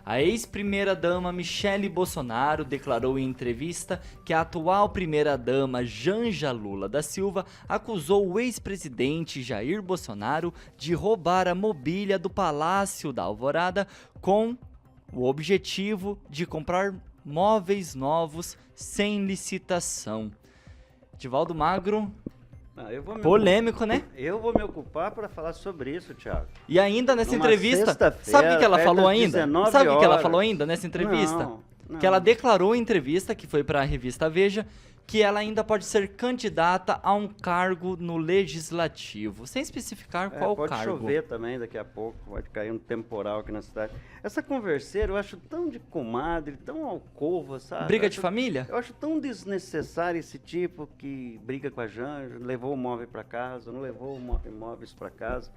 A ex-primeira-dama Michele Bolsonaro declarou em entrevista que a atual primeira-dama Janja Lula da Silva acusou o ex-presidente Jair Bolsonaro de roubar a mobília do Palácio da Alvorada com o objetivo de comprar móveis novos sem licitação. Divaldo Magro, polêmico, né? Eu vou me ocupar para falar sobre isso, Thiago. E ainda nessa entrevista, sabe o que ela falou ainda? Sabe o que ela falou ainda nessa entrevista? Não. Que ela declarou em entrevista, que foi para a revista Veja, que ela ainda pode ser candidata a um cargo no Legislativo, sem especificar qual pode cargo. Pode chover também daqui a pouco, pode cair um temporal aqui na cidade. Essa converseira eu acho tão de comadre, tão alcova, sabe? Briga de família? Eu acho tão desnecessário esse tipo que briga com a Janja, levou o móvel para casa, não levou imóveis para casa.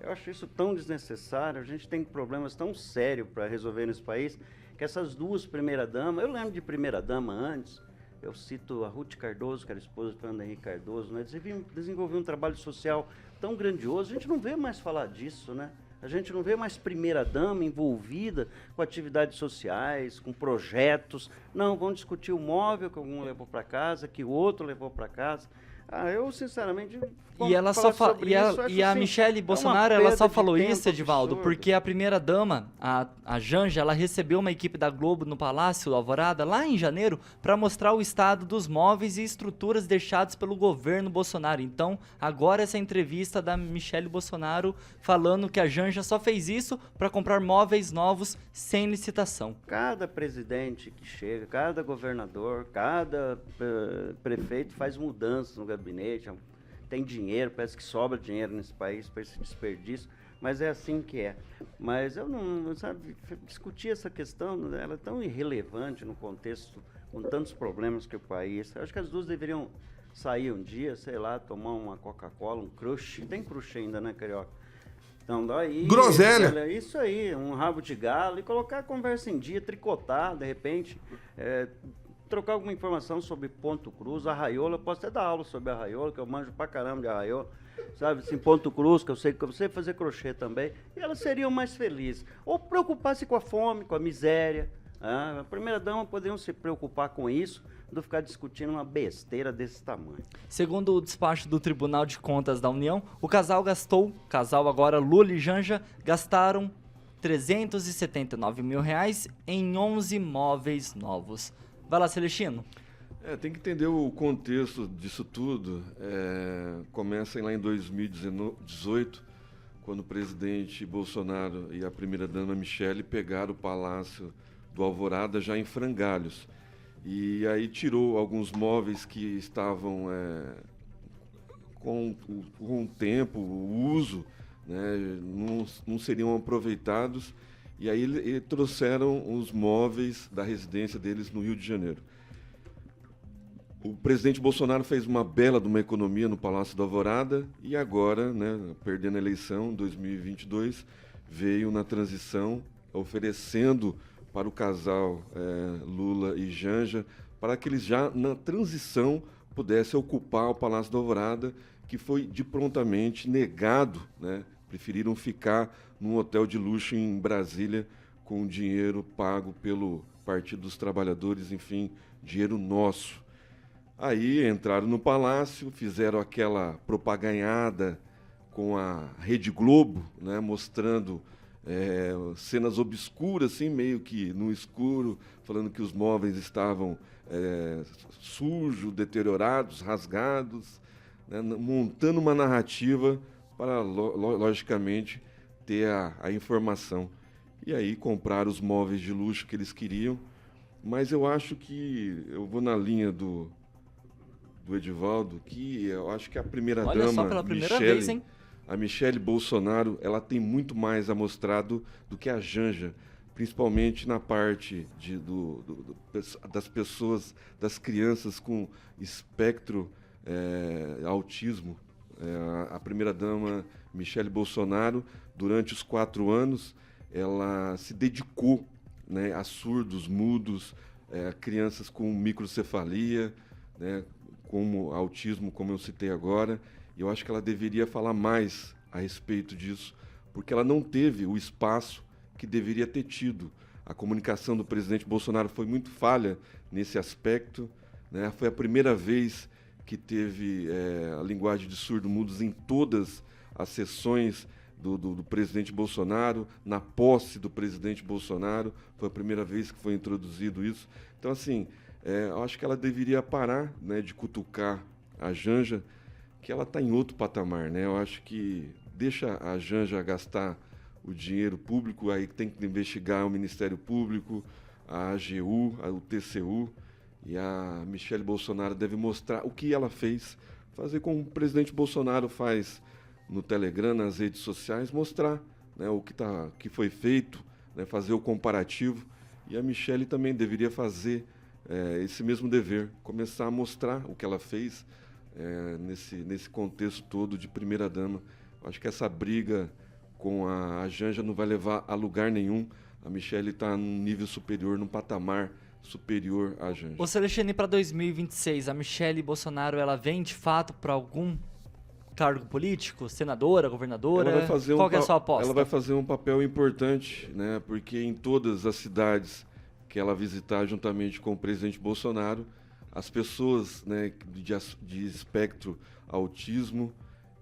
Eu acho isso tão desnecessário, a gente tem problemas tão sérios para resolver nesse país, que essas duas primeiras-damas, eu lembro de primeira-dama antes, eu cito a Ruth Cardoso, que era esposa do Fernando Henrique Cardoso, né? Desenvolveu um trabalho social tão grandioso, a gente não vê mais falar disso, né? A gente não vê mais primeira-dama envolvida com atividades sociais, com projetos. Não, vamos discutir o móvel que um levou para casa, que o outro levou para casa. Eu, sinceramente, e a Michele Bolsonaro, ela só falou isso, Edivaldo, porque a primeira-dama, a Janja, ela recebeu uma equipe da Globo no Palácio Alvorada, lá em janeiro, para mostrar o estado dos móveis e estruturas deixados pelo governo Bolsonaro. Então, agora essa entrevista da Michele Bolsonaro falando que a Janja só fez isso para comprar móveis novos sem licitação. Cada presidente que chega, cada governador, cada prefeito faz mudanças no gabinete, tem dinheiro, parece que sobra dinheiro nesse país para esse desperdício, mas é assim que é. Mas eu não, sabe, discutir essa questão, ela é tão irrelevante no contexto, com tantos problemas que o país. Eu acho que as duas deveriam sair um dia, sei lá, tomar uma Coca-Cola, um crush, tem crush ainda, né, Carioca? Então, daí... Groselha! Isso aí, um rabo de galo e colocar a conversa em dia, tricotar, de repente... trocar alguma informação sobre Ponto Cruz, Arraiola, eu posso até dar aula sobre Arraiola, que eu manjo pra caramba de Arraiola, sabe, assim, Ponto Cruz, que eu sei fazer crochê também, e elas seriam mais felizes. Ou preocupar-se com a fome, com a miséria. A primeira-dama poderiam se preocupar com isso, do ficar discutindo uma besteira desse tamanho. Segundo o despacho do Tribunal de Contas da União, o casal agora Lula e Janja, gastaram R$379 mil em 11 móveis novos. Vai lá, Celestino. Tem que entender o contexto disso tudo. Começa lá em 2018, quando o presidente Bolsonaro e a primeira-dama Michele pegaram o Palácio do Alvorada já em frangalhos. E aí tirou alguns móveis que estavam com o tempo, o uso, né, não seriam aproveitados. E aí trouxeram os móveis da residência deles no Rio de Janeiro. O presidente Bolsonaro fez uma bela de uma economia no Palácio da Alvorada e agora, né, perdendo a eleição em 2022, veio na transição oferecendo para o casal Lula e Janja para que eles já na transição pudessem ocupar o Palácio da Alvorada, que foi de prontamente negado, né? Preferiram ficar num hotel de luxo em Brasília com dinheiro pago pelo Partido dos Trabalhadores, enfim, dinheiro nosso. Aí entraram no palácio, fizeram aquela propaganhada com a Rede Globo, né, mostrando cenas obscuras, assim, meio que no escuro, falando que os móveis estavam sujos, deteriorados, rasgados, né, montando uma narrativa para, logicamente, ter a informação. E aí compraram os móveis de luxo que eles queriam, mas eu acho que, eu vou na linha do Edivaldo, que eu acho que a primeira-dama, olha só, pela primeira vez, hein? A Michele Bolsonaro, ela tem muito mais a mostrar do que a Janja, principalmente na parte das pessoas, das crianças com espectro autismo. A primeira-dama Michele Bolsonaro, durante os 4 anos, ela se dedicou, né, a surdos, mudos, crianças com microcefalia, né, como autismo, como eu citei agora. E eu acho que ela deveria falar mais a respeito disso, porque ela não teve o espaço que deveria ter tido. A comunicação do presidente Bolsonaro foi muito falha nesse aspecto, né? Foi a primeira vez que teve a linguagem de surdo-mudos em todas as sessões do presidente Bolsonaro, na posse do presidente Bolsonaro. Foi a primeira vez que foi introduzido isso. Então, assim, eu acho que ela deveria parar, né, de cutucar a Janja, que ela está em outro patamar, né? Eu acho que deixa a Janja gastar o dinheiro público, aí tem que investigar o Ministério Público, a AGU, o TCU, e a Michelle Bolsonaro deve mostrar o que ela fez, fazer como o presidente Bolsonaro faz no Telegram, nas redes sociais, mostrar, né, que foi feito, né, fazer o comparativo, e a Michelle também deveria fazer esse mesmo dever, começar a mostrar o que ela fez nesse contexto todo de primeira-dama. Acho que essa briga com a Janja não vai levar a lugar nenhum. A Michelle está num nível superior, num patamar superior à Janja. Ô Celestino, para 2026, a Michelle Bolsonaro, ela vem de fato para algum cargo político? Senadora, governadora? Qual que é a sua aposta? Ela vai fazer um papel importante, né? Porque em todas as cidades que ela visitar juntamente com o presidente Bolsonaro, as pessoas, né, de espectro autismo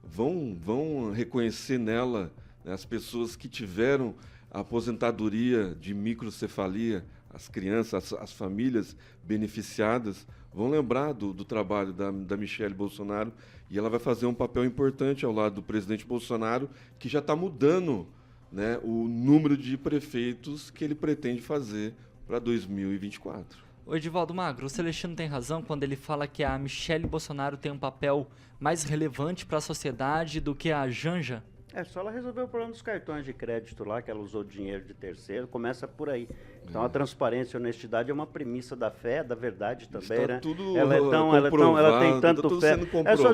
vão reconhecer nela, né, as pessoas que tiveram a aposentadoria de microcefalia, as crianças, as famílias beneficiadas, vão lembrar do trabalho da Michelle Bolsonaro, e ela vai fazer um papel importante ao lado do presidente Bolsonaro, que já está mudando, né, o número de prefeitos que ele pretende fazer para 2024. O Edivaldo Magro, o Celestino tem razão quando ele fala que a Michelle Bolsonaro tem um papel mais relevante para a sociedade do que a Janja? Só ela resolveu o problema dos cartões de crédito lá, que ela usou dinheiro de terceiro, começa por aí. Então a transparência e honestidade é uma premissa da fé, da verdade também, está né? Tudo ela tem tanto tudo fé. Sendo comprovado.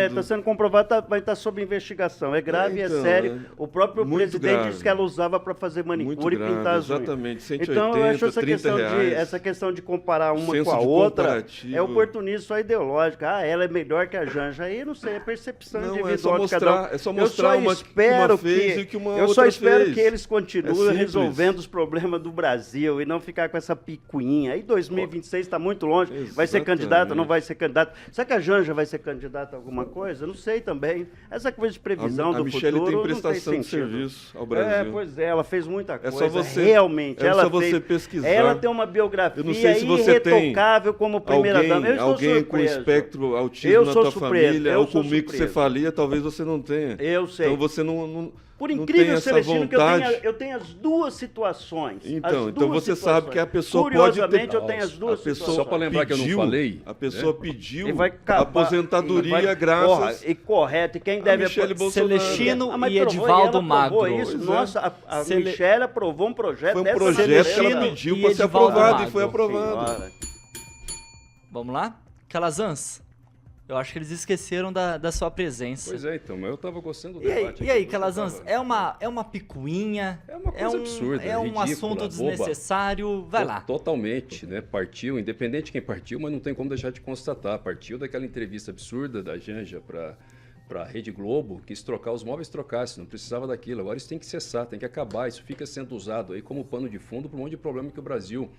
Está sendo comprovado, vai estar sob investigação. É grave, então, é sério. O próprio presidente grave. disse que ela usava para fazer manicure e pintar as unhas. Exatamente, 180, então eu acho R$30. essa questão de comparar uma Senso com a de outra comparativo. é oportunismo só ideológico. Ela é melhor que a Janja. Aí não sei, é percepção individual de cada um. É só mostrar uma fez e que uma outra Eu só espero fez. que eles continuem É resolvendo os problemas do Brasil e não ficar com essa picuinha. Aí 2026 está muito longe. Exatamente. Vai ser candidato, não vai ser candidato. Será que a Janja vai ser candidata a alguma coisa? Não sei também. Essa coisa de previsão do futuro Michelle tem não prestação tem de sentido. serviço ao Brasil. Pois é, ela fez muita coisa. Só você, realmente. ela só você pesquisar. Ela tem uma biografia eu não sei se você irretocável como primeira-dama. Eu estou alguém surpreso. com espectro autismo na tua família, ou com surpreso. microcefalia, talvez você não tenha. Eu sei. Então você não Por não incrível, tem essa Celestino, que vontade. eu tenho as duas situações. Então você sabe que a pessoa pode Curiosamente, ter... eu tenho as duas situações. Só para lembrar que eu não falei. A pessoa pediu E vai acabar, aposentadoria graças... E correto. E quem deve... Michelle Bolsonaro. Celestino mas e Edivaldo Magro. Isso. Nossa, a Michelle aprovou um projeto Foi um dessa projeto que ela Celestino pediu e para ser Edivaldo aprovado Magro. e foi aprovado. Senhora. Vamos lá? Calazans, eu acho que eles esqueceram da sua presença. Pois é, então, mas eu tava gostando do E aí, debate. e aí aqui, Calazans, tava- é uma picuinha? É uma coisa absurda, É um ridícula, assunto boba. desnecessário? Vai lá. Totalmente, né? Partiu, independente de quem partiu, mas não tem como deixar de constatar. Partiu daquela entrevista absurda da Janja para a Rede Globo, que se trocar os móveis trocasse, não precisava daquilo. Agora isso tem que cessar, tem que acabar. Isso fica sendo usado aí como pano de fundo para um monte de problema que o Brasil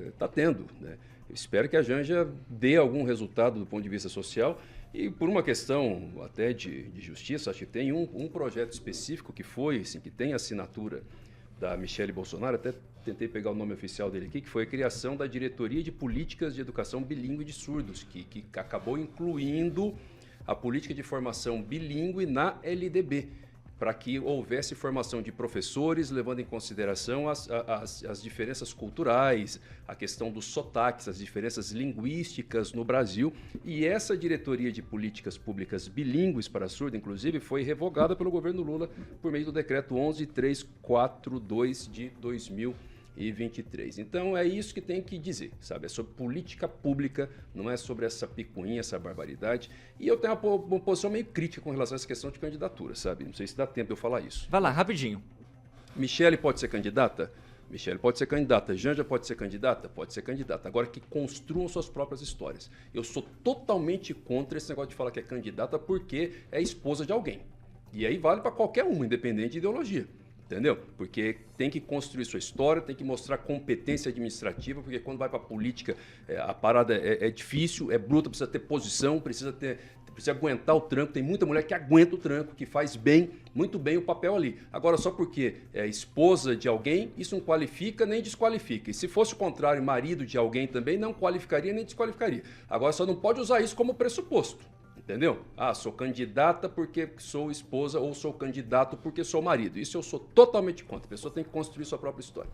está tendo, né? Eu espero que a Janja dê algum resultado do ponto de vista social e por uma questão até de justiça, acho que tem um projeto específico que foi, assim, que tem assinatura da Michelle Bolsonaro, até tentei pegar o nome oficial dele aqui, que foi a criação da Diretoria de Políticas de Educação Bilíngue de Surdos, que acabou incluindo a política de formação bilíngue na LDB, para que houvesse formação de professores, levando em consideração as diferenças culturais, a questão dos sotaques, as diferenças linguísticas no Brasil. E essa diretoria de políticas públicas bilíngues para surdo, inclusive, foi revogada pelo governo Lula por meio do decreto 11342 de 2023. Então é isso que tem que dizer, sabe? É sobre política pública, não é sobre essa picuinha, essa barbaridade. E eu tenho uma posição meio crítica com relação a essa questão de candidatura, sabe? Não sei se dá tempo de eu falar isso. Vai lá, rapidinho. Michelle pode ser candidata? Michelle pode ser candidata. Janja pode ser candidata? Pode ser candidata. Agora que construam suas próprias histórias. Eu sou totalmente contra esse negócio de falar que é candidata porque é esposa de alguém. E aí vale para qualquer uma, independente de ideologia. Entendeu? Porque tem que construir sua história, tem que mostrar competência administrativa, porque quando vai para a política, a parada é difícil, é bruta, precisa ter posição, precisa aguentar o tranco. Tem muita mulher que aguenta o tranco, que faz bem, muito bem o papel ali. Agora, só porque é esposa de alguém, isso não qualifica nem desqualifica. E se fosse o contrário, marido de alguém também, não qualificaria nem desqualificaria. Agora, só não pode usar isso como pressuposto. Entendeu? Ah, sou candidata porque sou esposa ou sou candidato porque sou marido. Isso eu sou totalmente contra. A pessoa tem que construir sua própria história.